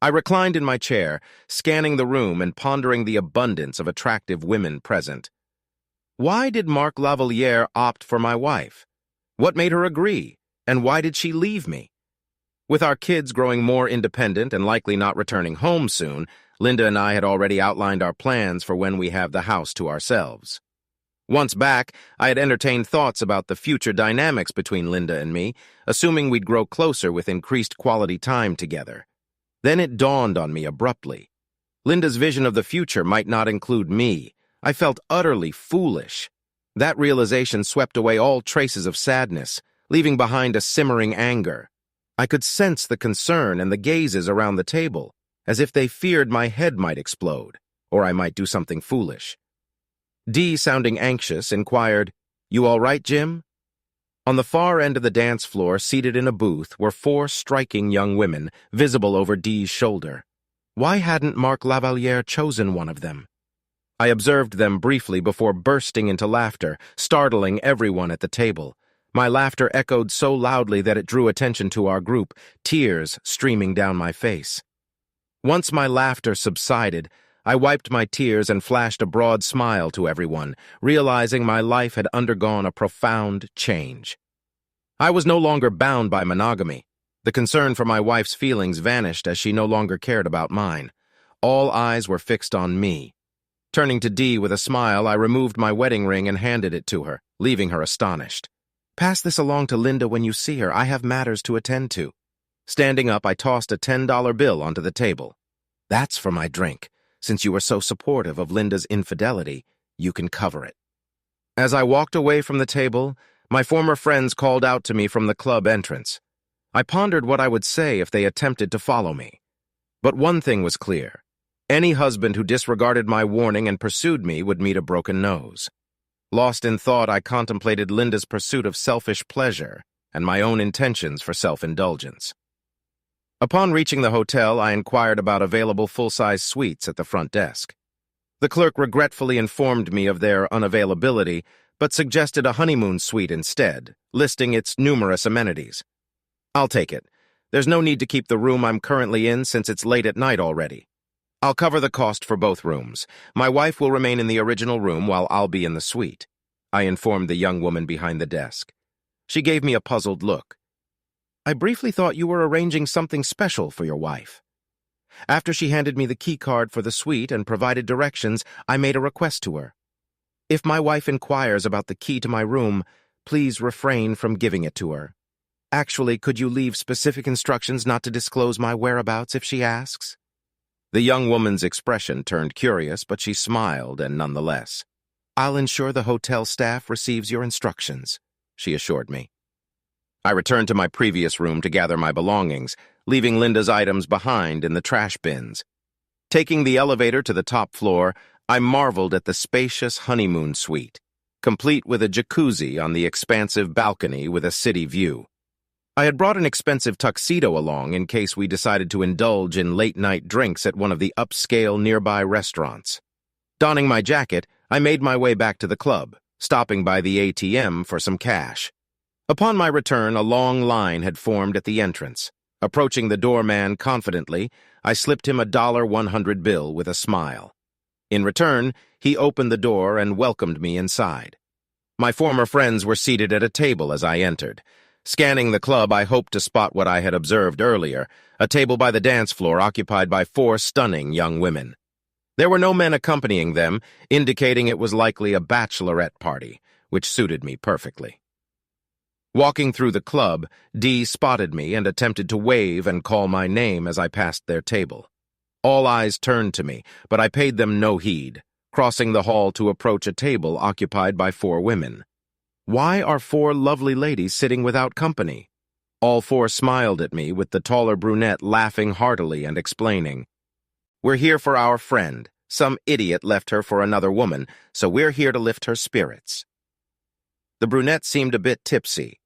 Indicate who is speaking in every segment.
Speaker 1: I reclined in my chair, scanning the room and pondering the abundance of attractive women present. Why did Marc Lavaliere opt for my wife? What made her agree? And why did she leave me? With our kids growing more independent and likely not returning home soon, Linda and I had already outlined our plans for when we have the house to ourselves. Once back, I had entertained thoughts about the future dynamics between Linda and me, assuming we'd grow closer with increased quality time together. Then it dawned on me abruptly. Linda's vision of the future might not include me. I felt utterly foolish. That realization swept away all traces of sadness, leaving behind a simmering anger. I could sense the concern and the gazes around the table, as if they feared my head might explode, or I might do something foolish. Dee, sounding anxious, inquired, "You all right, Jim?" On the far end of the dance floor, seated in a booth, were 4 striking young women, visible over Dee's shoulder. Why hadn't Marc Lavaliere chosen one of them? I observed them briefly before bursting into laughter, startling everyone at the table. My laughter echoed so loudly that it drew attention to our group, tears streaming down my face. Once my laughter subsided, I wiped my tears and flashed a broad smile to everyone, realizing my life had undergone a profound change. I was no longer bound by monogamy. The concern for my wife's feelings vanished as she no longer cared about mine. All eyes were fixed on me. Turning to Dee with a smile, I removed my wedding ring and handed it to her, leaving her astonished. "Pass this along to Linda when you see her. I have matters to attend to." Standing up, I tossed a $10 bill onto the table. "That's for my drink. Since you were so supportive of Linda's infidelity, you can cover it." As I walked away from the table, my former friends called out to me from the club entrance. I pondered what I would say if they attempted to follow me. But one thing was clear. Any husband who disregarded my warning and pursued me would meet a broken nose. Lost in thought, I contemplated Linda's pursuit of selfish pleasure and my own intentions for self-indulgence. Upon reaching the hotel, I inquired about available full-size suites at the front desk. The clerk regretfully informed me of their unavailability, but suggested a honeymoon suite instead, listing its numerous amenities. "I'll take it. There's no need to keep the room I'm currently in since it's late at night already. I'll cover the cost for both rooms. My wife will remain in the original room while I'll be in the suite," I informed the young woman behind the desk. She gave me a puzzled look. "I briefly thought you were arranging something special for your wife." After she handed me the key card for the suite and provided directions, I made a request to her. "If my wife inquires about the key to my room, please refrain from giving it to her. Actually, could you leave specific instructions not to disclose my whereabouts if she asks?" The young woman's expression turned curious, but she smiled and nonetheless. "I'll ensure the hotel staff receives your instructions," she assured me. I returned to my previous room to gather my belongings, leaving Linda's items behind in the trash bins. Taking the elevator to the top floor, I marveled at the spacious honeymoon suite, complete with a jacuzzi on the expansive balcony with a city view. I had brought an expensive tuxedo along in case we decided to indulge in late-night drinks at one of the upscale nearby restaurants. Donning my jacket, I made my way back to the club, stopping by the ATM for some cash. Upon my return, a long line had formed at the entrance. Approaching the doorman confidently, I slipped him a $100 bill with a smile. In return, he opened the door and welcomed me inside. My former friends were seated at a table as I entered. Scanning the club, I hoped to spot what I had observed earlier, a table by the dance floor occupied by 4 stunning young women. There were no men accompanying them, indicating it was likely a bachelorette party, which suited me perfectly. Walking through the club, Dee spotted me and attempted to wave and call my name as I passed their table. All eyes turned to me, but I paid them no heed, crossing the hall to approach a table occupied by 4 women. Why are 4 lovely ladies sitting without company? All 4 smiled at me, with the taller brunette laughing heartily and explaining, "We're here for our friend. Some idiot left her for another woman, so we're here to lift her spirits." The brunette seemed a bit tipsy.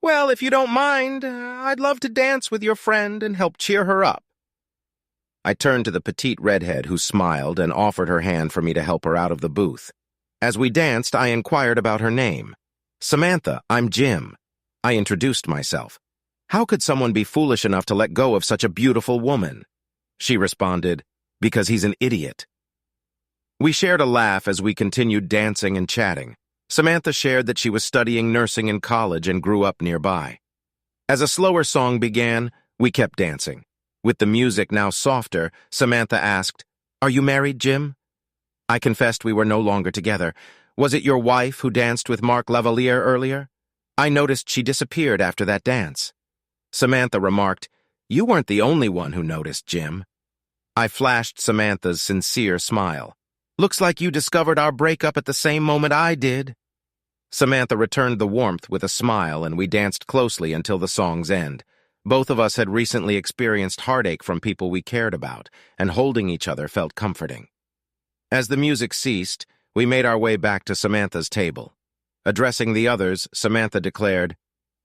Speaker 1: "Well, if you don't mind, I'd love to dance with your friend and help cheer her up." I turned to the petite redhead, who smiled and offered her hand for me to help her out of the booth. As we danced, I inquired about her name. "Samantha, I'm Jim." I introduced myself. How could someone be foolish enough to let go of such a beautiful woman? She responded, "Because he's an idiot." We shared a laugh as we continued dancing and chatting. Samantha shared that she was studying nursing in college and grew up nearby. As a slower song began, we kept dancing. With the music now softer, Samantha asked, "Are you married, Jim?" I confessed we were no longer together. "Was it your wife who danced with Mark Lavalier earlier? I noticed she disappeared after that dance." Samantha remarked, "You weren't the only one who noticed, Jim." I flashed Samantha's sincere smile. "Looks like you discovered our breakup at the same moment I did." Samantha returned the warmth with a smile, and we danced closely until the song's end. Both of us had recently experienced heartache from people we cared about, and holding each other felt comforting. As the music ceased, we made our way back to Samantha's table. Addressing the others, Samantha declared,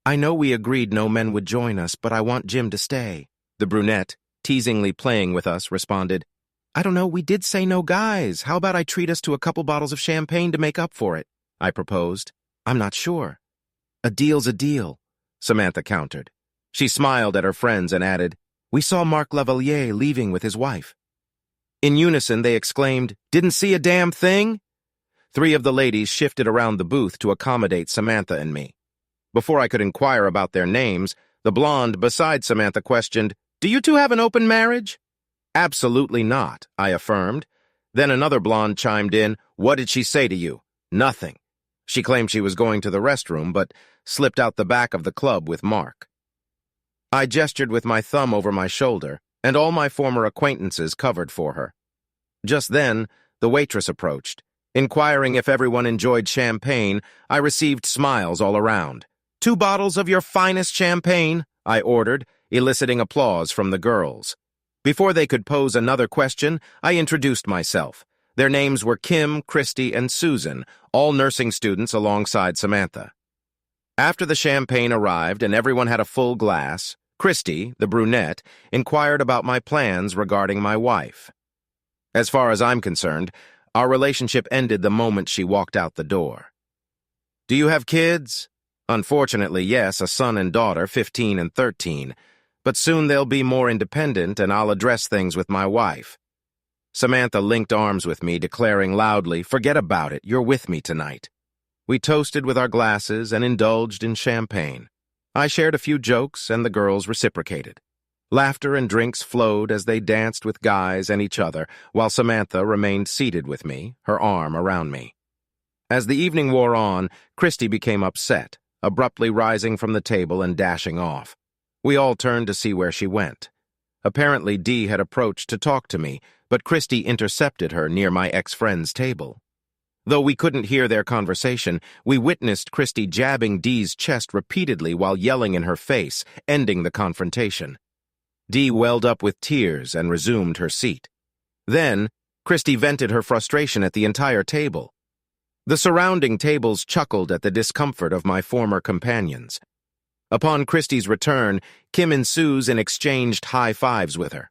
Speaker 1: "I know we agreed no men would join us, but I want Jim to stay." The brunette, teasingly playing with us, responded, "I don't know, we did say no guys. How about I treat us to a couple bottles of champagne to make up for it?" I proposed. "I'm not sure." "A deal's a deal," Samantha countered. She smiled at her friends and added, "We saw Mark Lavalier leaving with his wife." In unison, they exclaimed, "Didn't see a damn thing?" 3 of the ladies shifted around the booth to accommodate Samantha and me. Before I could inquire about their names, the blonde beside Samantha questioned, "Do you two have an open marriage?" "Absolutely not," I affirmed. Then another blonde chimed in, "What did she say to you?" "Nothing. She claimed she was going to the restroom, but slipped out the back of the club with Mark." I gestured with my thumb over my shoulder, and all my former acquaintances covered for her. Just then, the waitress approached. Inquiring if everyone enjoyed champagne, I received smiles all around. "2 bottles of your finest champagne," I ordered, eliciting applause from the girls. Before they could pose another question, I introduced myself. Their names were Kim, Christy, and Susan, all nursing students alongside Samantha. After the champagne arrived and everyone had a full glass, Christy, the brunette, inquired about my plans regarding my wife. As far as I'm concerned, our relationship ended the moment she walked out the door. "Do you have kids?" "Unfortunately, yes, a son and daughter, 15 and 13. But soon they'll be more independent and I'll address things with my wife." Samantha linked arms with me, declaring loudly, "Forget about it, you're with me tonight." We toasted with our glasses and indulged in champagne. I shared a few jokes and the girls reciprocated. Laughter and drinks flowed as they danced with guys and each other, while Samantha remained seated with me, her arm around me. As the evening wore on, Christy became upset, abruptly rising from the table and dashing off. We all turned to see where she went. Apparently, Dee had approached to talk to me, but Christy intercepted her near my ex-friend's table. Though we couldn't hear their conversation, we witnessed Christy jabbing Dee's chest repeatedly while yelling in her face, ending the confrontation. Dee welled up with tears and resumed her seat. Then, Christy vented her frustration at the entire table. The surrounding tables chuckled at the discomfort of my former companions. Upon Christy's return, Kim and Susan exchanged high fives with her.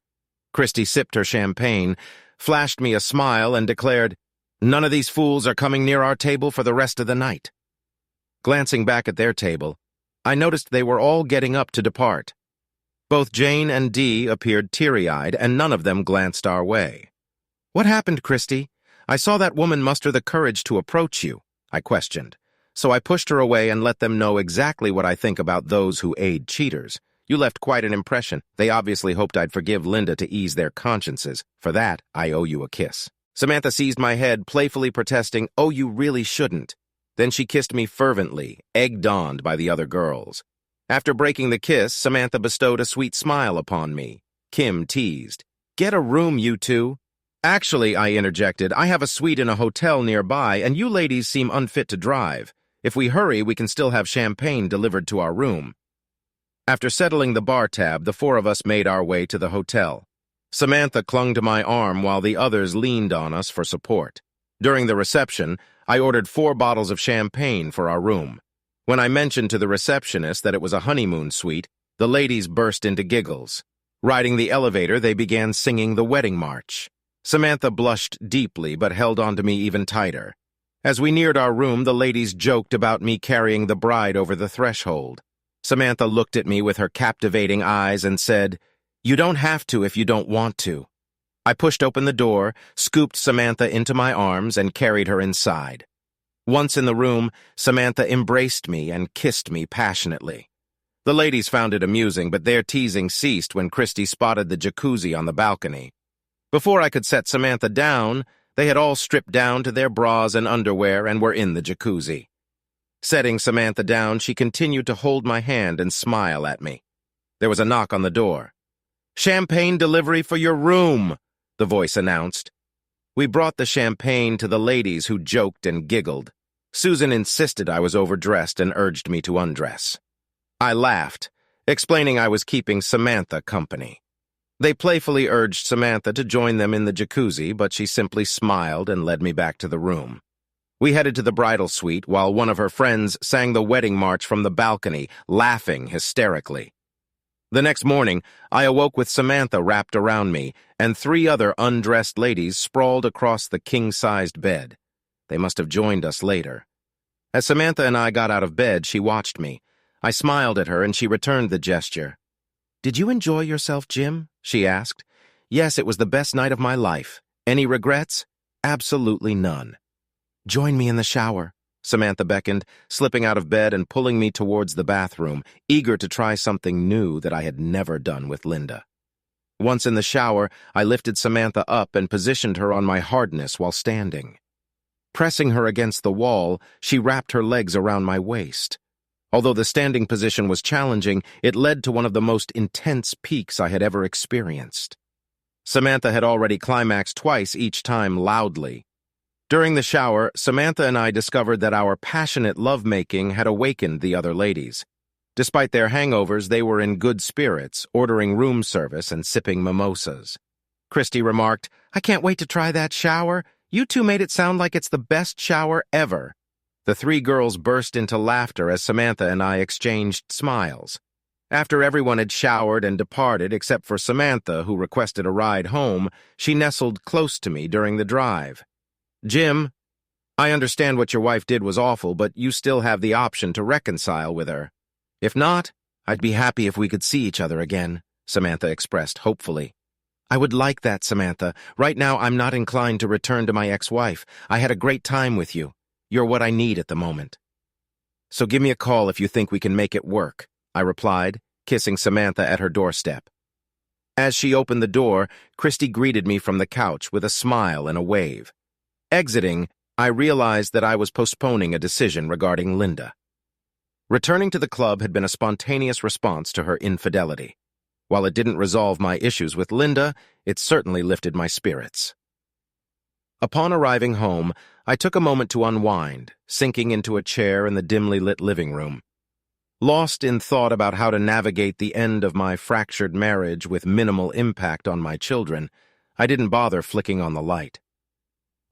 Speaker 1: Christy sipped her champagne, flashed me a smile, and declared, "None of these fools are coming near our table for the rest of the night." Glancing back at their table, I noticed they were all getting up to depart. Both Jane and Dee appeared teary-eyed, and none of them glanced our way. "What happened, Christy? I saw that woman muster the courage to approach you," I questioned. So I pushed her away and let them know exactly what I think about those who aid cheaters. "You left quite an impression. They obviously hoped I'd forgive Linda to ease their consciences. For that, I owe you a kiss." Samantha seized my head, playfully protesting, "Oh, you really shouldn't." Then she kissed me fervently, egged on by the other girls. After breaking the kiss, Samantha bestowed a sweet smile upon me. Kim teased, "Get a room, you two." "Actually," I interjected, "I have a suite in a hotel nearby, and you ladies seem unfit to drive. If we hurry, we can still have champagne delivered to our room." After settling the bar tab, the 4 of us made our way to the hotel. Samantha clung to my arm while the others leaned on us for support. During the reception, I ordered 4 bottles of champagne for our room. When I mentioned to the receptionist that it was a honeymoon suite, the ladies burst into giggles. Riding the elevator, they began singing the wedding march. Samantha blushed deeply but held on to me even tighter. As we neared our room, the ladies joked about me carrying the bride over the threshold. Samantha looked at me with her captivating eyes and said, You don't have to if you don't want to. I pushed open the door, scooped Samantha into my arms, and carried her inside. Once in the room, Samantha embraced me and kissed me passionately. The ladies found it amusing, but their teasing ceased when Christy spotted the jacuzzi on the balcony. Before I could set Samantha down, they had all stripped down to their bras and underwear and were in the jacuzzi. Setting Samantha down, she continued to hold my hand and smile at me. There was a knock on the door. "Champagne delivery for your room," the voice announced. We brought the champagne to the ladies, who joked and giggled. Susan insisted I was overdressed and urged me to undress. I laughed, explaining I was keeping Samantha company. They playfully urged Samantha to join them in the jacuzzi, but she simply smiled and led me back to the room. We headed to the bridal suite while one of her friends sang the wedding march from the balcony, laughing hysterically. The next morning, I awoke with Samantha wrapped around me, and 3 other undressed ladies sprawled across the king-sized bed. They must have joined us later. As Samantha and I got out of bed, she watched me. I smiled at her, and she returned the gesture. "Did you enjoy yourself, Jim?" she asked. "Yes, it was the best night of my life. Any regrets?" "Absolutely none." "Join me in the shower," Samantha beckoned, slipping out of bed and pulling me towards the bathroom, eager to try something new that I had never done with Linda. Once in the shower, I lifted Samantha up and positioned her on my hardness while standing. Pressing her against the wall, she wrapped her legs around my waist. Although the standing position was challenging, it led to one of the most intense peaks I had ever experienced. Samantha had already climaxed twice, each time loudly. During the shower, Samantha and I discovered that our passionate lovemaking had awakened the other ladies. Despite their hangovers, they were in good spirits, ordering room service and sipping mimosas. Christy remarked, "I can't wait to try that shower. You two made it sound like it's the best shower ever." The 3 girls burst into laughter as Samantha and I exchanged smiles. After everyone had showered and departed except for Samantha, who requested a ride home, she nestled close to me during the drive. "Jim, I understand what your wife did was awful, but you still have the option to reconcile with her. If not, I'd be happy if we could see each other again," Samantha expressed hopefully. "I would like that, Samantha. Right now, I'm not inclined to return to my ex-wife. I had a great time with you. You're what I need at the moment." "So give me a call if you think we can make it work," I replied, kissing Samantha at her doorstep. As she opened the door, Christy greeted me from the couch with a smile and a wave. Exiting, I realized that I was postponing a decision regarding Linda. Returning to the club had been a spontaneous response to her infidelity. While it didn't resolve my issues with Linda, it certainly lifted my spirits. Upon arriving home, I took a moment to unwind, sinking into a chair in the dimly lit living room. Lost in thought about how to navigate the end of my fractured marriage with minimal impact on my children, I didn't bother flicking on the light.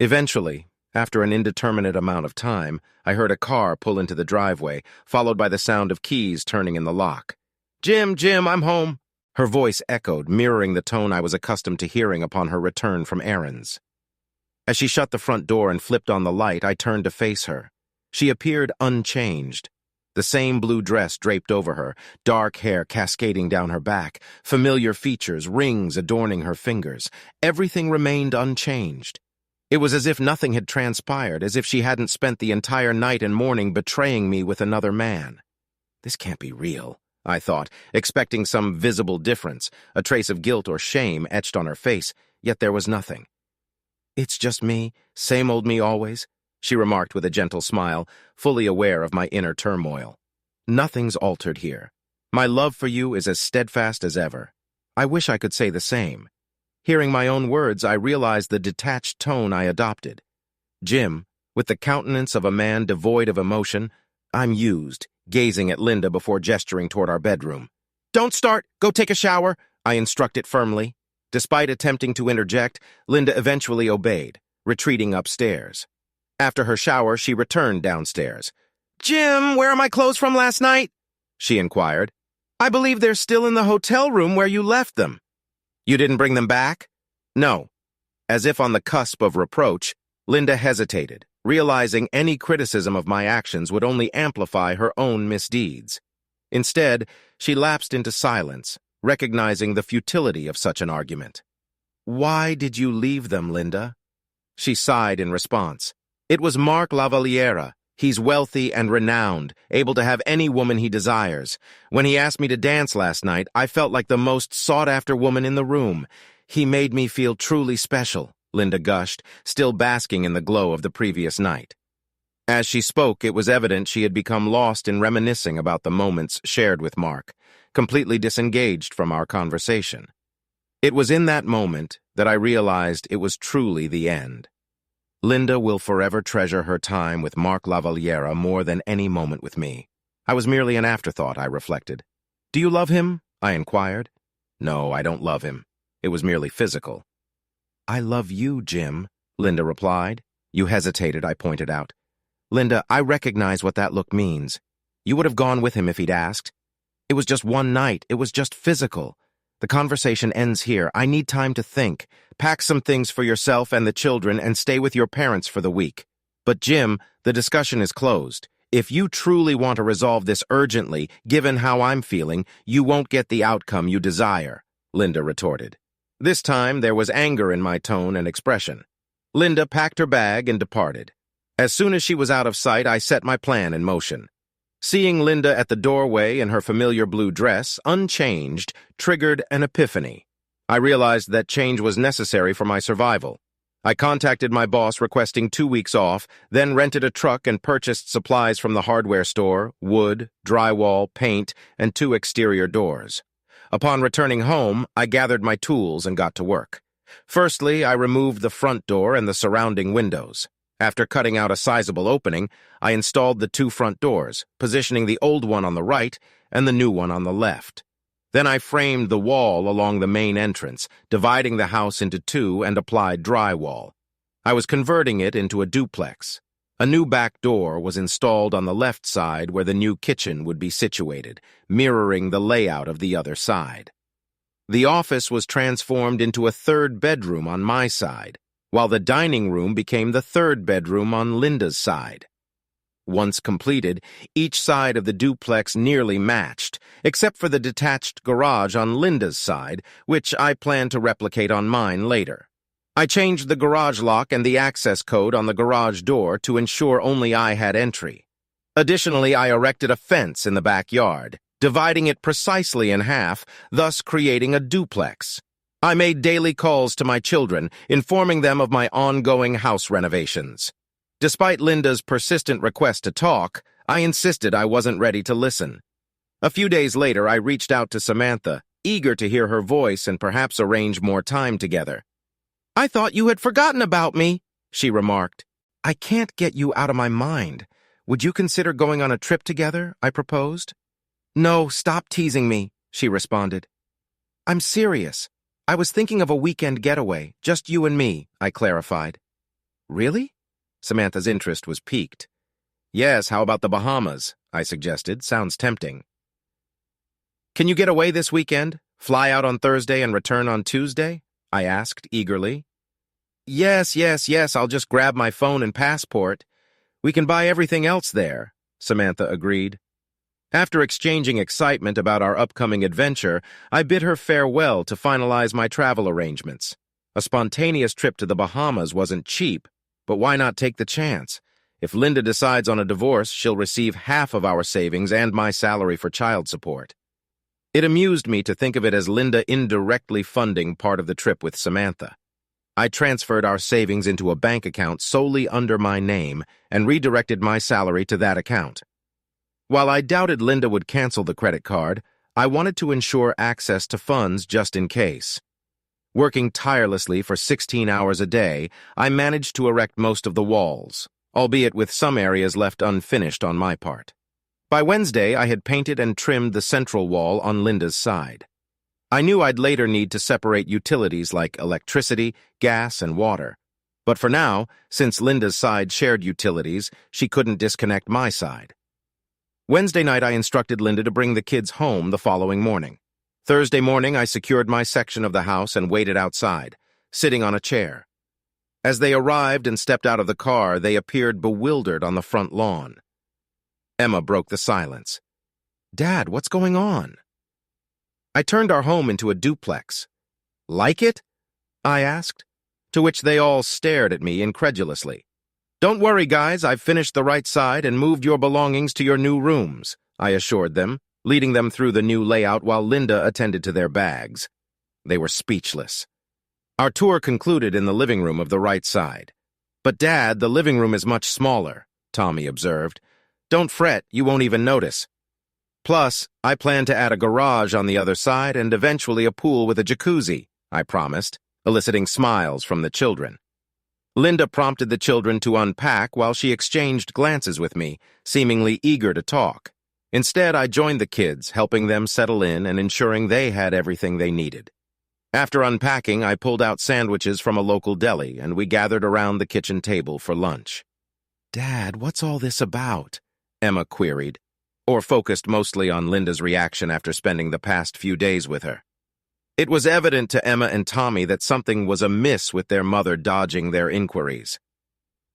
Speaker 1: Eventually, after an indeterminate amount of time, I heard a car pull into the driveway, followed by the sound of keys turning in the lock. "Jim, I'm home." Her voice echoed, mirroring the tone I was accustomed to hearing upon her return from errands. As she shut the front door and flipped on the light, I turned to face her. She appeared unchanged. The same blue dress draped over her, dark hair cascading down her back, familiar features, rings adorning her fingers. Everything remained unchanged. It was as if nothing had transpired, as if she hadn't spent the entire night and morning betraying me with another man. This can't be real, I thought, expecting some visible difference, a trace of guilt or shame etched on her face, yet there was nothing. "It's just me, same old me always," she remarked with a gentle smile, fully aware of my inner turmoil. "Nothing's altered here. My love for you is as steadfast as ever. I wish I could say the same." Hearing my own words, I realized the detached tone I adopted. Jim, with the countenance of a man devoid of emotion, I mused, gazing at Linda before gesturing toward our bedroom. "Don't start! Go take a shower!" I instructed firmly. Despite attempting to interject, Linda eventually obeyed, retreating upstairs. After her shower, she returned downstairs. "Jim, where are my clothes from last night?" she inquired. "I believe they're still in the hotel room where you left them." "You didn't bring them back?" "No." As if on the cusp of reproach, Linda hesitated, realizing any criticism of my actions would only amplify her own misdeeds. Instead, she lapsed into silence, recognizing the futility of such an argument. "Why did you leave them, Linda?" She sighed in response. "It was Mark Lavalliere. He's wealthy and renowned, able to have any woman he desires. When he asked me to dance last night, I felt like the most sought-after woman in the room. He made me feel truly special," Linda gushed, still basking in the glow of the previous night. As she spoke, it was evident she had become lost in reminiscing about the moments shared with Mark, completely disengaged from our conversation. It was in that moment that I realized it was truly the end. Linda will forever treasure her time with Mark Lavalliere more than any moment with me. I was merely an afterthought, I reflected. "Do you love him?" I inquired. "No, I don't love him. It was merely physical." "I love you, Jim," Linda replied. "You hesitated," I pointed out. "Linda, I recognize what that look means. You would have gone with him if he'd asked. It was just one night. It was just physical. The conversation ends here. I need time to think. Pack some things for yourself and the children and stay with your parents for the week. But Jim, the discussion is closed. If you truly want to resolve this urgently, given how I'm feeling, you won't get the outcome you desire," Linda retorted. This time, there was anger in my tone and expression. Linda packed her bag and departed. As soon as she was out of sight, I set my plan in motion. Seeing Linda at the doorway in her familiar blue dress, unchanged, triggered an epiphany. I realized that change was necessary for my survival. I contacted my boss requesting 2 weeks off, then rented a truck and purchased supplies from the hardware store, wood, drywall, paint, and 2 exterior doors. Upon returning home, I gathered my tools and got to work. Firstly, I removed the front door and the surrounding windows. After cutting out a sizable opening, I installed the 2 front doors, positioning the old one on the right and the new one on the left. Then I framed the wall along the main entrance, dividing the house into 2 and applied drywall. I was converting it into a duplex. A new back door was installed on the left side where the new kitchen would be situated, mirroring the layout of the other side. The office was transformed into a 3rd bedroom on my side, while the dining room became the 3rd bedroom on Linda's side. Once completed, each side of the duplex nearly matched, except for the detached garage on Linda's side, which I plan to replicate on mine later. I changed the garage lock and the access code on the garage door to ensure only I had entry. Additionally, I erected a fence in the backyard, dividing it precisely in half, thus creating a duplex. I made daily calls to my children, informing them of my ongoing house renovations. Despite Linda's persistent request to talk, I insisted I wasn't ready to listen. A few days later, I reached out to Samantha, eager to hear her voice and perhaps arrange more time together. "I thought you had forgotten about me," she remarked. "I can't get you out of my mind. Would you consider going on a trip together?" I proposed. "No, stop teasing me," she responded. "I'm serious. I was thinking of a weekend getaway, just you and me," I clarified. "Really?" Samantha's interest was piqued. "Yes, how about the Bahamas?" I suggested. "Sounds tempting." "Can you get away this weekend? Fly out on Thursday and return on Tuesday?" I asked eagerly. Yes, I'll just grab my phone and passport. We can buy everything else there," Samantha agreed. After exchanging excitement about our upcoming adventure, I bid her farewell to finalize my travel arrangements. A spontaneous trip to the Bahamas wasn't cheap, but why not take the chance? If Linda decides on a divorce, she'll receive half of our savings and my salary for child support. It amused me to think of it as Linda indirectly funding part of the trip with Samantha. I transferred our savings into a bank account solely under my name and redirected my salary to that account. While I doubted Linda would cancel the credit card, I wanted to ensure access to funds just in case. Working tirelessly for 16 hours a day, I managed to erect most of the walls, albeit with some areas left unfinished on my part. By Wednesday, I had painted and trimmed the central wall on Linda's side. I knew I'd later need to separate utilities like electricity, gas, and water. But for now, since Linda's side shared utilities, she couldn't disconnect my side. Wednesday night, I instructed Linda to bring the kids home the following morning. Thursday morning, I secured my section of the house and waited outside, sitting on a chair. As they arrived and stepped out of the car, they appeared bewildered on the front lawn. Emma broke the silence. "Dad, what's going on?" I turned our home into a duplex. Like it? I asked, to which they all stared at me incredulously. Don't worry, guys, I've finished the right side and moved your belongings to your new rooms, I assured them, leading them through the new layout while Linda attended to their bags. They were speechless. Our tour concluded in the living room of the right side. But, Dad, the living room is much smaller, Tommy observed. Don't fret, you won't even notice. Plus, I plan to add a garage on the other side and eventually a pool with a jacuzzi, I promised, eliciting smiles from the children. Linda prompted the children to unpack while she exchanged glances with me, seemingly eager to talk. Instead, I joined the kids, helping them settle in and ensuring they had everything they needed. After unpacking, I pulled out sandwiches from a local deli, and we gathered around the kitchen table for lunch. Dad, what's all this about? Emma queried, or focused mostly on Linda's reaction after spending the past few days with her. It was evident to Emma and Tommy that something was amiss with their mother dodging their inquiries.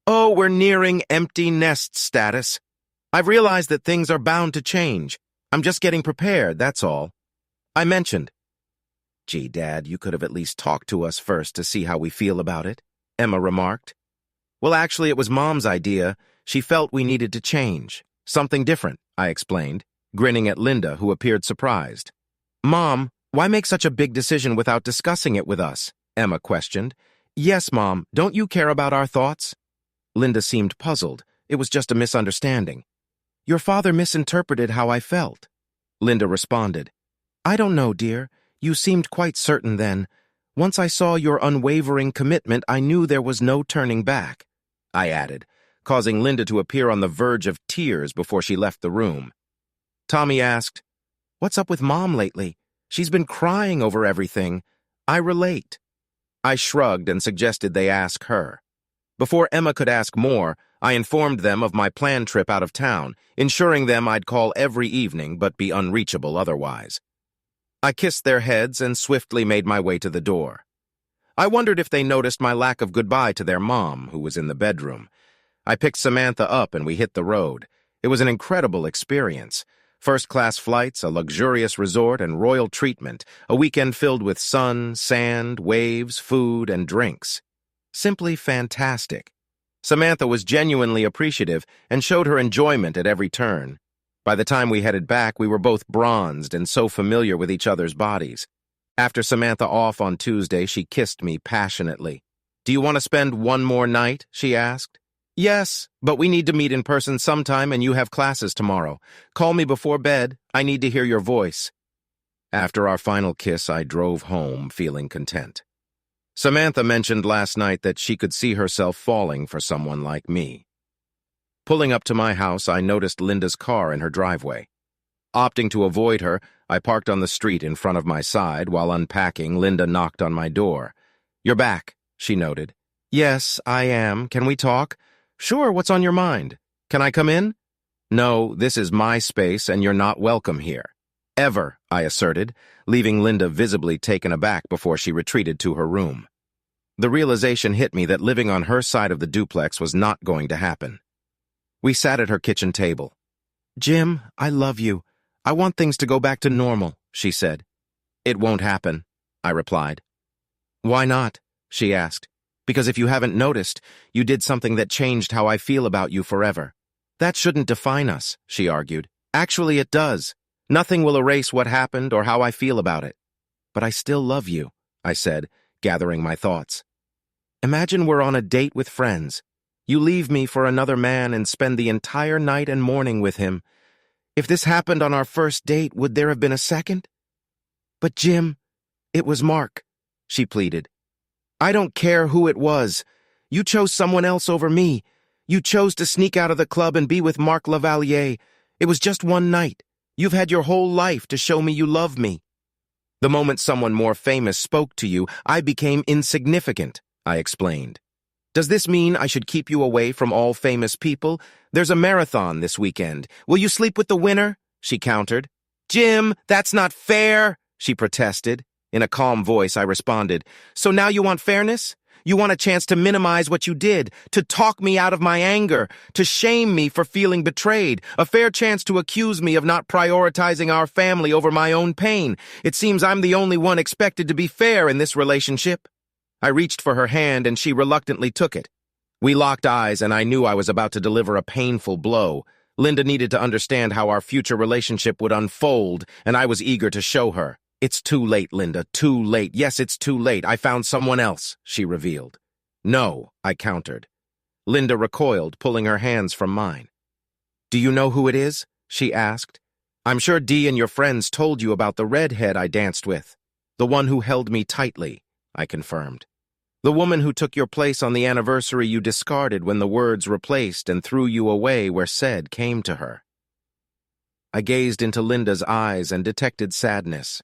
Speaker 1: Oh, we're nearing empty nest status. I've realized that things are bound to change. I'm just getting prepared, that's all. I mentioned. Gee, Dad, you could have at least talked to us first to see how we feel about it, Emma remarked. Well, actually, it was Mom's idea. She felt we needed to change. Something different, I explained, grinning at Linda, who appeared surprised. Mom, why make such a big decision without discussing it with us? Emma questioned. Yes, Mom, don't you care about our thoughts? Linda seemed puzzled. It was just a misunderstanding. Your father misinterpreted how I felt. Linda responded. I don't know, dear. You seemed quite certain then. Once I saw your unwavering commitment, I knew there was no turning back, I added, causing Linda to appear on the verge of tears before she left the room. Tommy asked, What's up with Mom lately? She's been crying over everything. I relate. I shrugged and suggested they ask her. Before Emma could ask more, I informed them of my planned trip out of town, ensuring them I'd call every evening but be unreachable otherwise. I kissed their heads and swiftly made my way to the door. I wondered if they noticed my lack of goodbye to their mom, who was in the bedroom. I picked Samantha up and we hit the road. It was an incredible experience. First-class flights, a luxurious resort, and royal treatment, a weekend filled with sun, sand, waves, food, and drinks. Simply fantastic. Samantha was genuinely appreciative and showed her enjoyment at every turn. By the time we headed back, we were both bronzed and so familiar with each other's bodies. After Samantha off on Tuesday, she kissed me passionately. Do you want to spend one more night? She asked. Yes, but we need to meet in person sometime and you have classes tomorrow. Call me before bed. I need to hear your voice. After our final kiss, I drove home feeling content. Samantha mentioned last night that she could see herself falling for someone like me. Pulling up to my house, I noticed Linda's car in her driveway. Opting to avoid her, I parked on the street in front of my side. While unpacking, Linda knocked on my door. You're back, she noted. Yes, I am. Can we talk? Sure, what's on your mind? Can I come in? No, this is my space and you're not welcome here. Ever, I asserted, leaving Linda visibly taken aback before she retreated to her room. The realization hit me that living on her side of the duplex was not going to happen. We sat at her kitchen table. Jim, I love you. I want things to go back to normal, she said. It won't happen, I replied. Why not? She asked. Because if you haven't noticed, you did something that changed how I feel about you forever. That shouldn't define us, she argued. Actually, it does. Nothing will erase what happened or how I feel about it. But I still love you, I said, gathering my thoughts. Imagine we're on a date with friends. You leave me for another man and spend the entire night and morning with him. If this happened on our first date, would there have been a second? But Jim, it was Mark, she pleaded. I don't care who it was. You chose someone else over me. You chose to sneak out of the club and be with Mark Lavalier. It was just one night. You've had your whole life to show me you love me. The moment someone more famous spoke to you, I became insignificant, I explained. Does this mean I should keep you away from all famous people? There's a marathon this weekend. Will you sleep with the winner? She countered. Jim, that's not fair, she protested. In a calm voice, I responded, So now you want fairness? You want a chance to minimize what you did, to talk me out of my anger, to shame me for feeling betrayed, a fair chance to accuse me of not prioritizing our family over my own pain. It seems I'm the only one expected to be fair in this relationship." I reached for her hand and she reluctantly took it. We locked eyes and I knew I was about to deliver a painful blow. Linda needed to understand how our future relationship would unfold, and I was eager to show her. "It's too late, Linda, too late. Yes, it's too late. I found someone else," she revealed. "No," I countered. Linda recoiled, pulling her hands from mine. "Do you know who it is?" she asked. "I'm sure Dee and your friends told you about the redhead I danced with." "The one who held me tightly," I confirmed. "The woman who took your place on the anniversary you discarded when the words replaced and threw you away where said came to her." I gazed into Linda's eyes and detected sadness.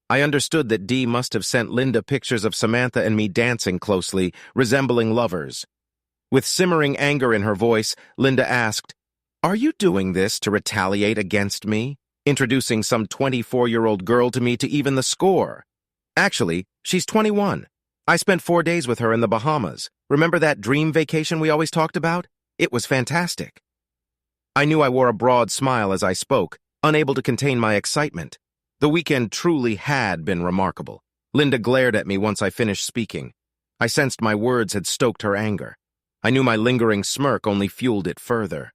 Speaker 1: I understood that Dee must have sent Linda pictures of Samantha and me dancing closely, resembling lovers. With simmering anger in her voice, Linda asked, "Are you doing this to retaliate against me? Introducing some 24-year-old girl to me to even the score? Actually, she's 21. I spent 4 days with her in the Bahamas. Remember that dream vacation we always talked about? It was fantastic." I knew I wore a broad smile as I spoke, unable to contain my excitement. The weekend truly had been remarkable. Linda glared at me once I finished speaking. I sensed my words had stoked her anger. I knew my lingering smirk only fueled it further.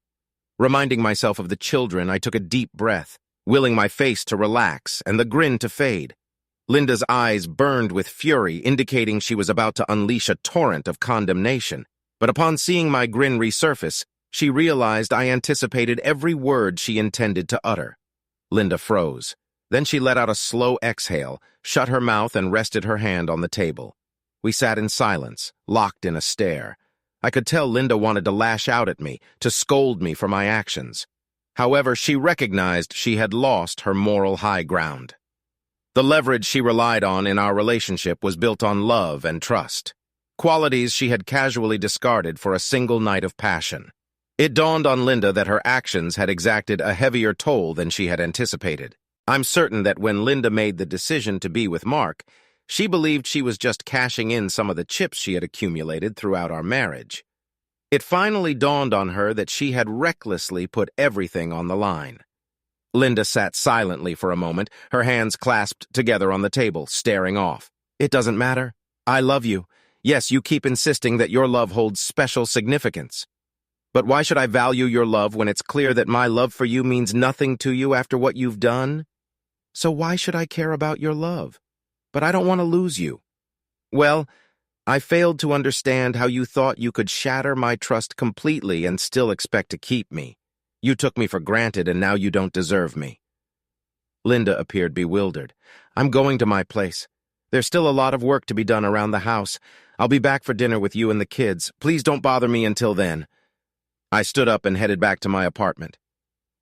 Speaker 1: Reminding myself of the children, I took a deep breath, willing my face to relax and the grin to fade. Linda's eyes burned with fury, indicating she was about to unleash a torrent of condemnation. But upon seeing my grin resurface, she realized I anticipated every word she intended to utter. Linda froze. Then she let out a slow exhale, shut her mouth, and rested her hand on the table. We sat in silence, locked in a stare. I could tell Linda wanted to lash out at me, to scold me for my actions. However, she recognized she had lost her moral high ground. The leverage she relied on in our relationship was built on love and trust, qualities she had casually discarded for a single night of passion. It dawned on Linda that her actions had exacted a heavier toll than she had anticipated. I'm certain that when Linda made the decision to be with Mark, she believed she was just cashing in some of the chips she had accumulated throughout our marriage. It finally dawned on her that she had recklessly put everything on the line. Linda sat silently for a moment, her hands clasped together on the table, staring off. "It doesn't matter. I love you. Yes, you keep insisting that your love holds special significance. But why should I value your love when it's clear that my love for you means nothing to you after what you've done? So why should I care about your love? But I don't want to lose you. Well, I failed to understand how you thought you could shatter my trust completely and still expect to keep me. You took me for granted and now you don't deserve me." Linda appeared bewildered. "I'm going to my place. There's still a lot of work to be done around the house. I'll be back for dinner with you and the kids. Please don't bother me until then." I stood up and headed back to my apartment.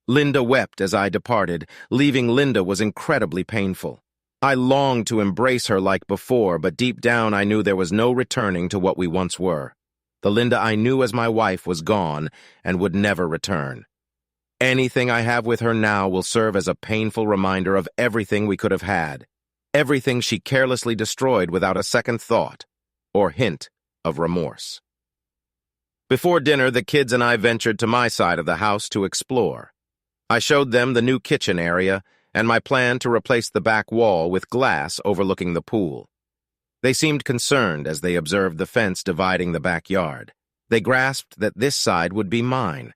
Speaker 1: Linda wept as I departed. Leaving Linda was incredibly painful. I longed to embrace her like before, but deep down I knew there was no returning to what we once were. The Linda I knew as my wife was gone and would never return. Anything I have with her now will serve as a painful reminder of everything we could have had, everything she carelessly destroyed without a second thought or hint of remorse. Before dinner, the kids and I ventured to my side of the house to explore. I showed them the new kitchen area and my plan to replace the back wall with glass overlooking the pool. They seemed concerned as they observed the fence dividing the backyard. They grasped that this side would be mine.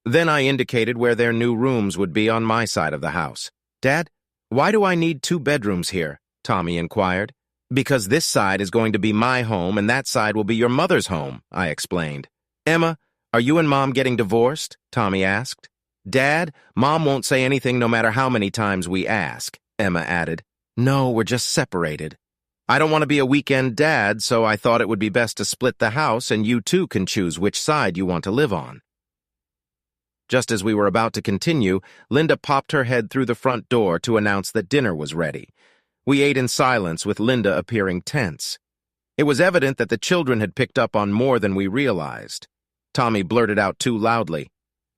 Speaker 1: Then I indicated where their new rooms would be on my side of the house. "Dad, why do I need 2 bedrooms here?" Tommy inquired. "Because this side is going to be my home and that side will be your mother's home," I explained. "Emma, are you and Mom getting divorced?" Tommy asked. "Dad, Mom won't say anything no matter how many times we ask," Emma added. "No, we're just separated. I don't want to be a weekend dad, so I thought it would be best to split the house and you two can choose which side you want to live on." Just as we were about to continue, Linda popped her head through the front door to announce that dinner was ready. We ate in silence, with Linda appearing tense. It was evident that the children had picked up on more than we realized. Tommy blurted out too loudly,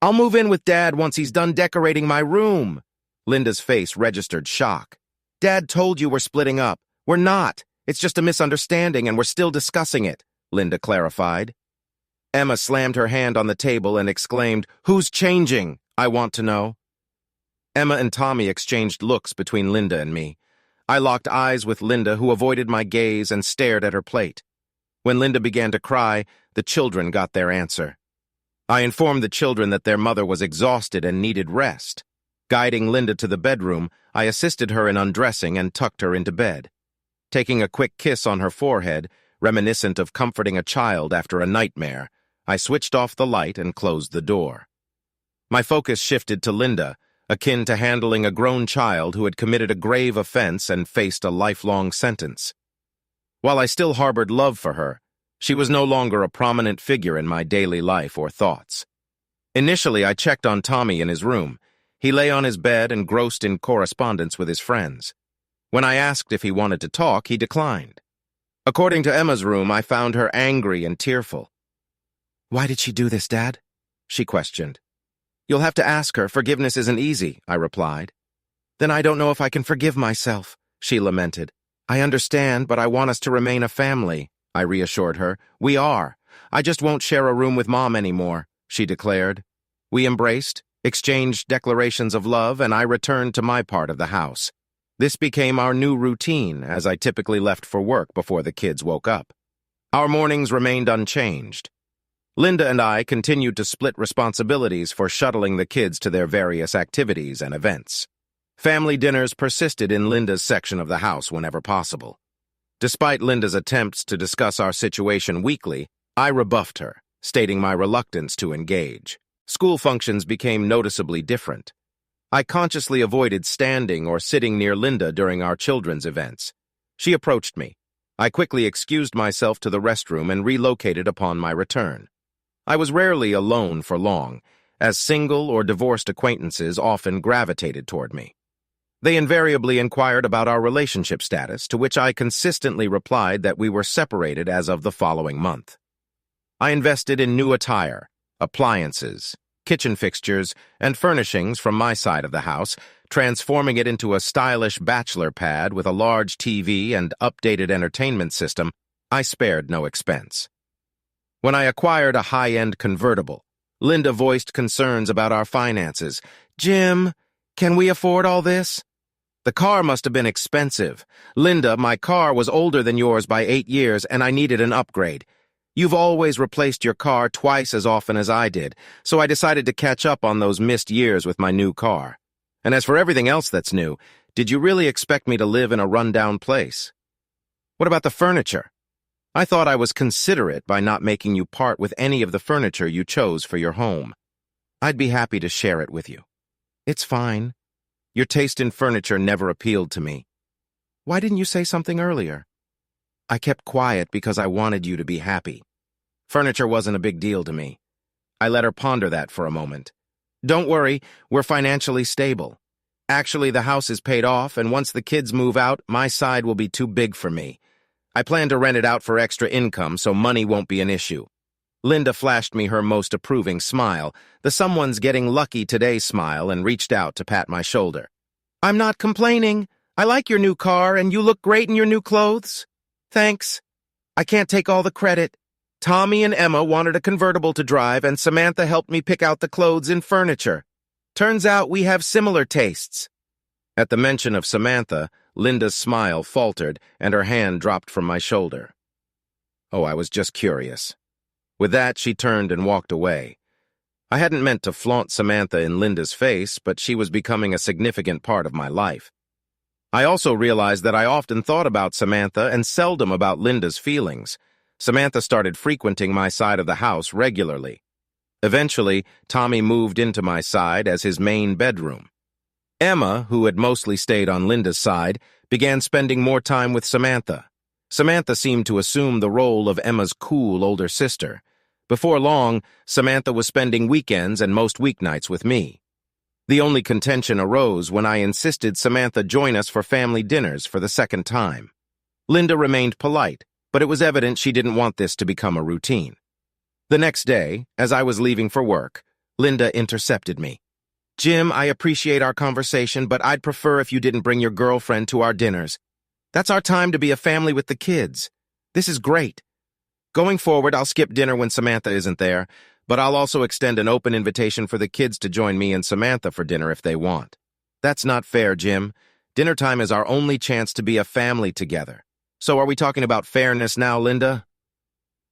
Speaker 1: "I'll move in with Dad once he's done decorating my room." Linda's face registered shock. "Dad told you we're splitting up. We're not. It's just a misunderstanding and we're still discussing it, Linda clarified. Emma slammed her hand on the table and exclaimed, "Who's changing? I want to know." Emma and Tommy exchanged looks between Linda and me. I locked eyes with Linda, who avoided my gaze and stared at her plate. When Linda began to cry, the children got their answer. I informed the children that their mother was exhausted and needed rest. Guiding Linda to the bedroom, I assisted her in undressing and tucked her into bed. Taking a quick kiss on her forehead, reminiscent of comforting a child after a nightmare, I switched off the light and closed the door. My focus shifted to Linda, akin to handling a grown child who had committed a grave offense and faced a lifelong sentence. While I still harbored love for her, she was no longer a prominent figure in my daily life or thoughts. Initially, I checked on Tommy in his room. He lay on his bed engrossed in correspondence with his friends. When I asked if he wanted to talk, he declined. According to Emma's room, I found her angry and tearful. "Why did she do this, Dad?" she questioned. "You'll have to ask her. Forgiveness isn't easy," I replied. "Then I don't know if I can forgive myself," she lamented. "I understand, but I want us to remain a family," I reassured her. "We are. I just won't share a room with Mom anymore," she declared. We embraced, exchanged declarations of love, and I returned to my part of the house. This became our new routine, as I typically left for work before the kids woke up. Our mornings remained unchanged. Linda and I continued to split responsibilities for shuttling the kids to their various activities and events. Family dinners persisted in Linda's section of the house whenever possible. Despite Linda's attempts to discuss our situation weekly, I rebuffed her, stating my reluctance to engage. School functions became noticeably different. I consciously avoided standing or sitting near Linda during our children's events. She approached me. I quickly excused myself to the restroom and relocated upon my return. I was rarely alone for long, as single or divorced acquaintances often gravitated toward me. They invariably inquired about our relationship status, to which I consistently replied that we were separated as of the following month. I invested in new attire, appliances, kitchen fixtures, and furnishings from my side of the house, transforming it into a stylish bachelor pad with a large TV and updated entertainment system. I spared no expense. When I acquired a high-end convertible, Linda voiced concerns about our finances. "Jim, can we afford all this?" "The car must have been expensive. Linda, my car was older than yours by 8 years, and I needed an upgrade. You've always replaced your car twice as often as I did, so I decided to catch up on those missed years with my new car. And as for everything else that's new, did you really expect me to live in a rundown place? What about the furniture? I thought I was considerate by not making you part with any of the furniture you chose for your home. I'd be happy to share it with you." "It's fine. Your taste in furniture never appealed to me. Why didn't you say something earlier?" "I kept quiet because I wanted you to be happy. Furniture wasn't a big deal to me." I let her ponder that for a moment. "Don't worry, we're financially stable. Actually, the house is paid off, and once the kids move out, my side will be too big for me. I plan to rent it out for extra income, so money won't be an issue." Linda flashed me her most approving smile, the "someone's getting lucky today" smile, and reached out to pat my shoulder. "I'm not complaining. I like your new car, and you look great in your new clothes. Thanks. I can't take all the credit. Tommy and Emma wanted a convertible to drive, and Samantha helped me pick out the clothes and furniture. Turns out we have similar tastes." At the mention of Samantha, Linda's smile faltered, and her hand dropped from my shoulder. "Oh, I was just curious." With that, she turned and walked away. I hadn't meant to flaunt Samantha in Linda's face, but she was becoming a significant part of my life. I also realized that I often thought about Samantha and seldom about Linda's feelings. Samantha started frequenting my side of the house regularly. Eventually, Tommy moved into my side as his main bedroom. Emma, who had mostly stayed on Linda's side, began spending more time with Samantha. Samantha seemed to assume the role of Emma's cool older sister. Before long, Samantha was spending weekends and most weeknights with me. The only contention arose when I insisted Samantha join us for family dinners for the second time. Linda remained polite, but it was evident she didn't want this to become a routine. The next day, as I was leaving for work, Linda intercepted me. "Jim, I appreciate our conversation, but I'd prefer if you didn't bring your girlfriend to our dinners." That's our time to be a family with the kids. This is great. Going forward, I'll skip dinner when Samantha isn't there, but I'll also extend an open invitation for the kids to join me and Samantha for dinner if they want. That's not fair, Jim. Dinner time is our only chance to be a family together. So are we talking about fairness now, Linda?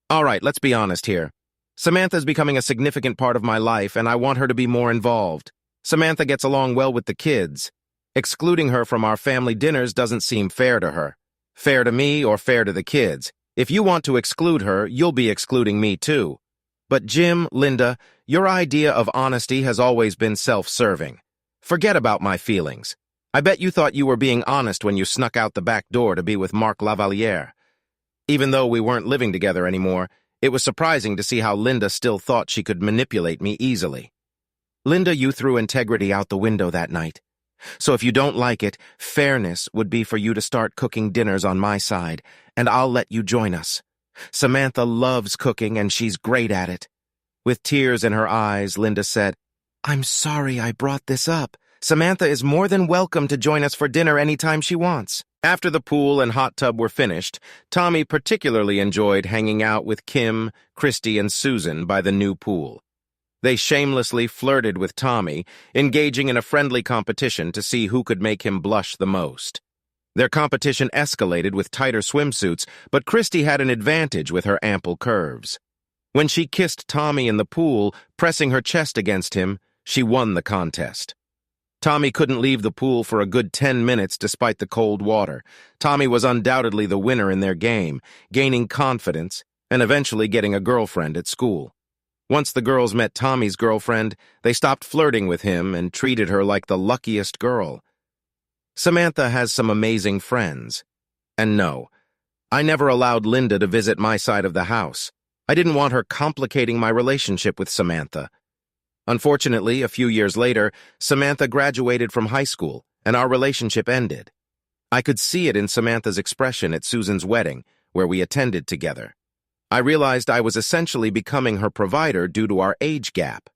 Speaker 1: All right, let's be honest here. Samantha's becoming a significant part of my life, and I want her to be more involved. Samantha gets along well with the kids. Excluding her from our family dinners doesn't seem fair to her. Fair to me or fair to the kids. If you want to exclude her, you'll be excluding me too. But Jim, Linda, your idea of honesty has always been self-serving. Forget about my feelings. I bet you thought you were being honest when you snuck out the back door to be with Marc Lavaliere. Even though we weren't living together anymore, it was surprising to see how Linda still thought she could manipulate me easily. Linda, you threw integrity out the window that night. So if you don't like it, fairness would be for you to start cooking dinners on my side, and I'll let you join us. Samantha loves cooking, and she's great at it. With tears in her eyes, Linda said, I'm sorry I brought this up. Samantha is more than welcome to join us for dinner anytime she wants. After the pool and hot tub were finished, Tommy particularly enjoyed hanging out with Kim, Christy, and Susan by the new pool. They shamelessly flirted with Tommy, engaging in a friendly competition to see who could make him blush the most. Their competition escalated with tighter swimsuits, but Christy had an advantage with her ample curves. When she kissed Tommy in the pool, pressing her chest against him, she won the contest. Tommy couldn't leave the pool for a good 10 minutes despite the cold water. Tommy was undoubtedly the winner in their game, gaining confidence and eventually getting a girlfriend at school. Once the girls met Tommy's girlfriend, they stopped flirting with him and treated her like the luckiest girl. Samantha has some amazing friends. And no, I never allowed Linda to visit my side of the house. I didn't want her complicating my relationship with Samantha. Unfortunately, a few years later, Samantha graduated from high school, and our relationship ended. I could see it in Samantha's expression at Susan's wedding, where we attended together. I realized I was essentially becoming her provider due to our age gap.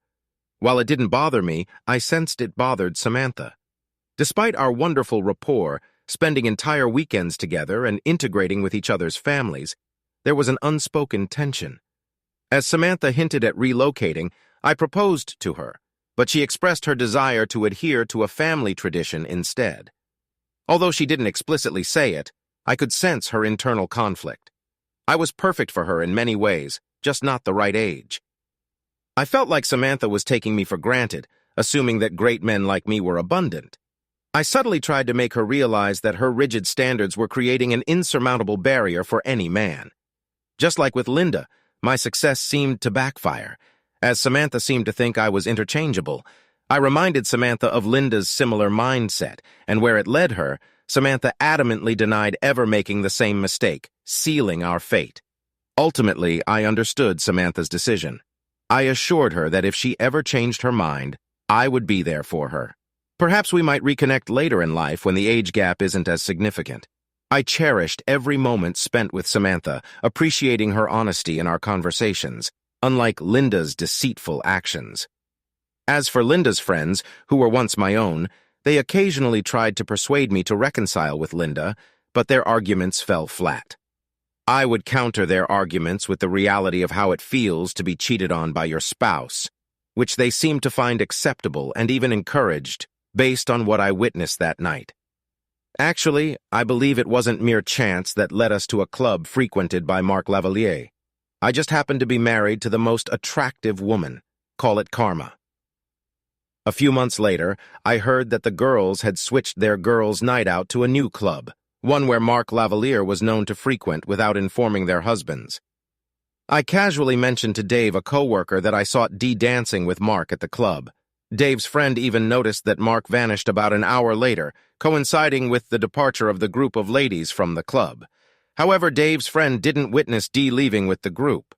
Speaker 1: While it didn't bother me, I sensed it bothered Samantha. Despite our wonderful rapport, spending entire weekends together and integrating with each other's families, there was an unspoken tension. As Samantha hinted at relocating, I proposed to her, but she expressed her desire to adhere to a family tradition instead. Although she didn't explicitly say it, I could sense her internal conflict. I was perfect for her in many ways, just not the right age. I felt like Samantha was taking me for granted, assuming that great men like me were abundant. I subtly tried to make her realize that her rigid standards were creating an insurmountable barrier for any man. Just like with Linda, my success seemed to backfire, as Samantha seemed to think I was interchangeable. I reminded Samantha of Linda's similar mindset, and where it led her, Samantha adamantly denied ever making the same mistake, sealing our fate. Ultimately, I understood Samantha's decision. I assured her that if she ever changed her mind, I would be there for her. Perhaps we might reconnect later in life when the age gap isn't as significant. I cherished every moment spent with Samantha, appreciating her honesty in our conversations, unlike Linda's deceitful actions. As for Linda's friends, who were once my own, they occasionally tried to persuade me to reconcile with Linda, but their arguments fell flat. I would counter their arguments with the reality of how it feels to be cheated on by your spouse, which they seemed to find acceptable and even encouraged, based on what I witnessed that night. Actually, I believe it wasn't mere chance that led us to a club frequented by Marc Lavaliere. I just happened to be married to the most attractive woman. Call it karma. A few months later, I heard that the girls had switched their girls' night out to a new club, one where Marc Lavaliere was known to frequent without informing their husbands. I casually mentioned to Dave, a coworker, that I saw Dee dancing with Marc at the club. Dave's friend even noticed that Marc vanished about an hour later, coinciding with the departure of the group of ladies from the club. However, Dave's friend didn't witness Dee leaving with the group.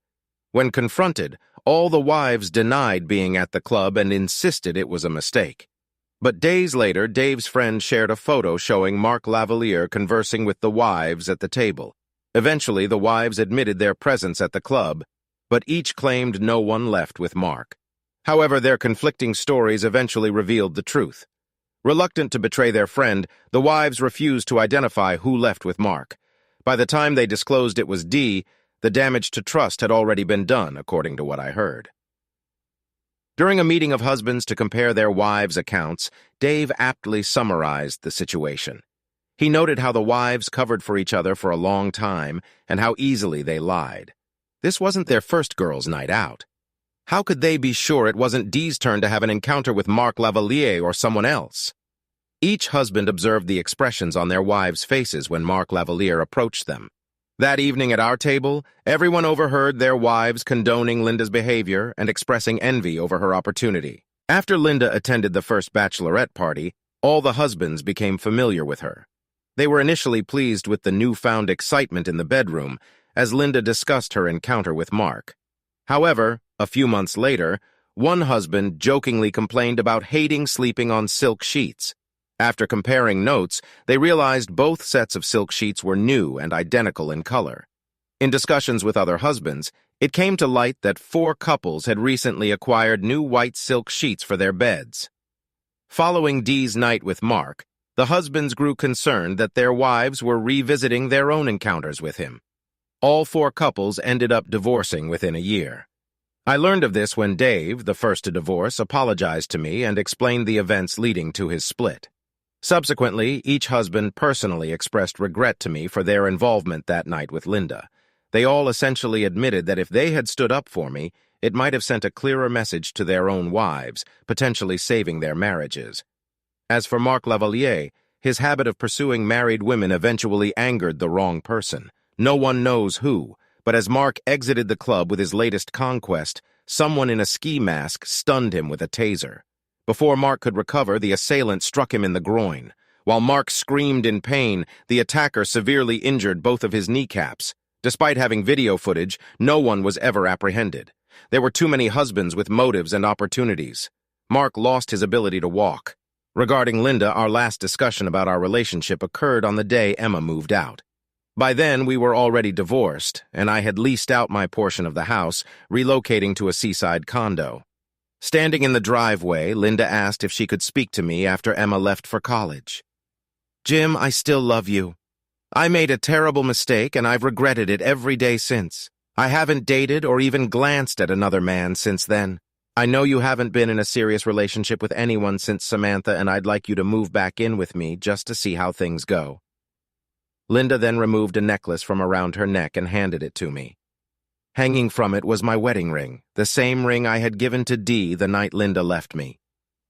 Speaker 1: When confronted, all the wives denied being at the club and insisted it was a mistake. But days later, Dave's friend shared a photo showing Marc Lavaliere conversing with the wives at the table. Eventually, the wives admitted their presence at the club, but each claimed no one left with Marc. However, their conflicting stories eventually revealed the truth. Reluctant to betray their friend, the wives refused to identify who left with Mark. By the time they disclosed it was Dee, the damage to trust had already been done, according to what I heard. During a meeting of husbands to compare their wives' accounts, Dave aptly summarized the situation. He noted how the wives covered for each other for a long time and how easily they lied. This wasn't their first girls' night out. How could they be sure it wasn't Dee's turn to have an encounter with Mark Lavalier or someone else? Each husband observed the expressions on their wives' faces when Mark Lavalier approached them. That evening at our table, everyone overheard their wives condoning Linda's behavior and expressing envy over her opportunity. After Linda attended the first bachelorette party, all the husbands became familiar with her. They were initially pleased with the newfound excitement in the bedroom as Linda discussed her encounter with Mark. However, a few months later, one husband jokingly complained about hating sleeping on silk sheets. After comparing notes, they realized both sets of silk sheets were new and identical in color. In discussions with other husbands, it came to light that 4 couples had recently acquired new white silk sheets for their beds. Following Dee's night with Mark, the husbands grew concerned that their wives were revisiting their own encounters with him. All 4 couples ended up divorcing within a year. I learned of this when Dave, the first to divorce, apologized to me and explained the events leading to his split. Subsequently, each husband personally expressed regret to me for their involvement that night with Linda. They all essentially admitted that if they had stood up for me, it might have sent a clearer message to their own wives, potentially saving their marriages. As for Mark Lavalier, his habit of pursuing married women eventually angered the wrong person. No one knows who, but as Mark exited the club with his latest conquest, someone in a ski mask stunned him with a taser. Before Mark could recover, the assailant struck him in the groin. While Mark screamed in pain, the attacker severely injured both of his kneecaps. Despite having video footage, no one was ever apprehended. There were too many husbands with motives and opportunities. Mark lost his ability to walk. Regarding Linda, our last discussion about our relationship occurred on the day Emma moved out. By then, we were already divorced, and I had leased out my portion of the house, relocating to a seaside condo. Standing in the driveway, Linda asked if she could speak to me after Emma left for college. "Jim, I still love you. I made a terrible mistake, and I've regretted it every day since. I haven't dated or even glanced at another man since then. I know you haven't been in a serious relationship with anyone since Samantha, and I'd like you to move back in with me just to see how things go." Linda then removed a necklace from around her neck and handed it to me. Hanging from it was my wedding ring, the same ring I had given to Dee the night Linda left me.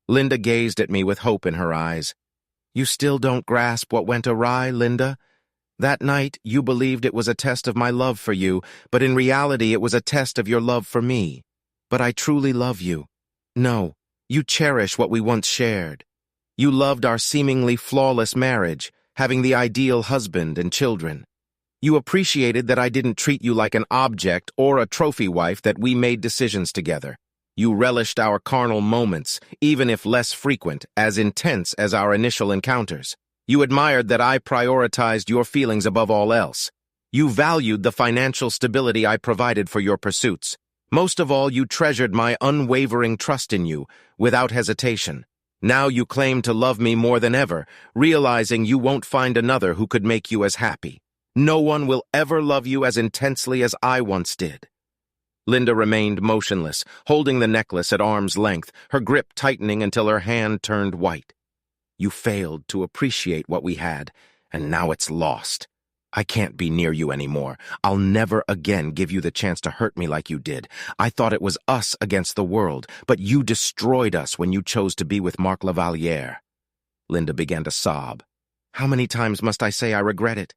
Speaker 1: Linda gazed at me with hope in her eyes. "You still don't grasp what went awry, Linda? That night, you believed it was a test of my love for you, but in reality it was a test of your love for me. But I truly love you. No, you cherish what we once shared. You loved our seemingly flawless marriage, having the ideal husband and children. You appreciated that I didn't treat you like an object or a trophy wife, that we made decisions together. You relished our carnal moments, even if less frequent, as intense as our initial encounters. You admired that I prioritized your feelings above all else. You valued the financial stability I provided for your pursuits. Most of all, you treasured my unwavering trust in you, without hesitation. Now you claim to love me more than ever, realizing you won't find another who could make you as happy. No one will ever love you as intensely as I once did." Linda remained motionless, holding the necklace at arm's length, her grip tightening until her hand turned white. "You failed to appreciate what we had, and now it's lost. I can't be near you anymore. I'll never again give you the chance to hurt me like you did. I thought it was us against the world, but you destroyed us when you chose to be with Mark Lavalier." Linda began to sob. "How many times must I say I regret it?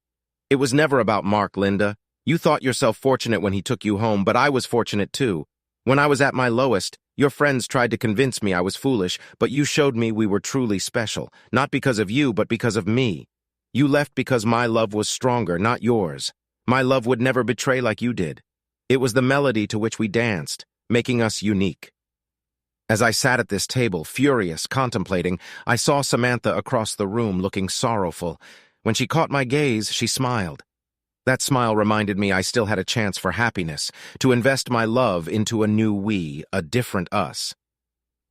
Speaker 1: It was never about Mark, Linda. You thought yourself fortunate when he took you home, but I was fortunate too. When I was at my lowest, your friends tried to convince me I was foolish, but you showed me we were truly special, not because of you, but because of me. You left because my love was stronger, not yours. My love would never betray like you did. It was the melody to which we danced, making us unique." As I sat at this table, furious, contemplating, I saw Samantha across the room looking sorrowful. When she caught my gaze, she smiled. That smile reminded me I still had a chance for happiness, to invest my love into a new we, a different us.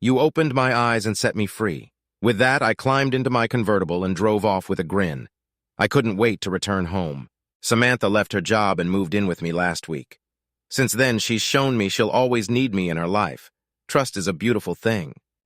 Speaker 1: "You opened my eyes and set me free. With that, I climbed into my convertible and drove off with a grin. I couldn't wait to return home. Samantha left her job and moved in with me last week. Since then, she's shown me she'll always need me in her life. Trust is a beautiful thing.